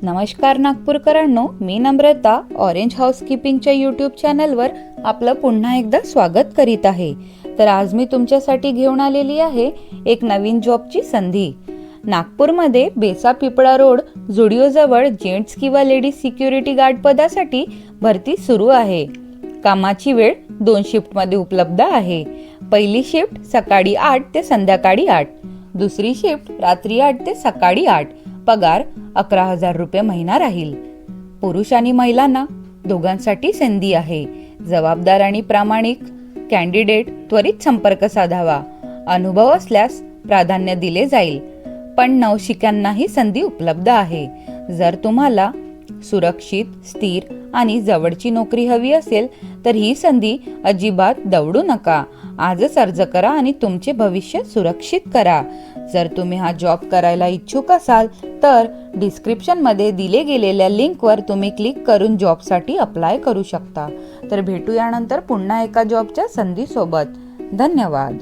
नमस्कार नागपूरकरांनो, मी नम्रता orange हाऊसकीपिंगच्या YouTube चॅनलवर आपलं पुन्हा एकदा स्वागत करीत आहे. तर आज मी तुमच्यासाठी घेऊन आलेली आहे एक नवीन जॉबची संधी. नागपूरमध्ये बेसा पिपळा रोड जुडिओजवळ जेंट्स किंवा लेडीज सिक्युरिटी गार्ड पदासाठी भरती सुरू आहे. कामाची वेळ 2 शिफ्टमध्ये उपलब्ध आहे. पहिली शिफ्ट सकाळी 8 ते संध्याकाळी 8, दुसरी शिफ्ट रात्री 8 ते सकाळी 8. पगार 11,000 रुपये महिना राहील. पुरुष आणि महिलांना दोघांसाठी संधी आहे. जबाबदार आणि प्रामाणिक कॅन्डिडेट त्वरित संपर्क साधावा. अनुभव असल्यास प्राधान्य दिले जाईल, पण नवशिक्यांनाही संधी उपलब्ध आहे. जर तुम्हाला सुरक्षित, स्थिर आणि जवळची नोकरी हवी असेल तर ही संधी अजिबात दवडू नका. आजच अर्ज करा आणि तुमचे भविष्य सुरक्षित करा. जर तुम्ही हा जॉब करायला इच्छुक असाल तर डिस्क्रिप्शनमध्ये दिले गेलेल्या लिंकवर तुम्ही क्लिक करून जॉबसाठी अप्लाय करू शकता. तर भेटूया नंतर पुन्हा एका जॉबच्या संधीसोबत. धन्यवाद.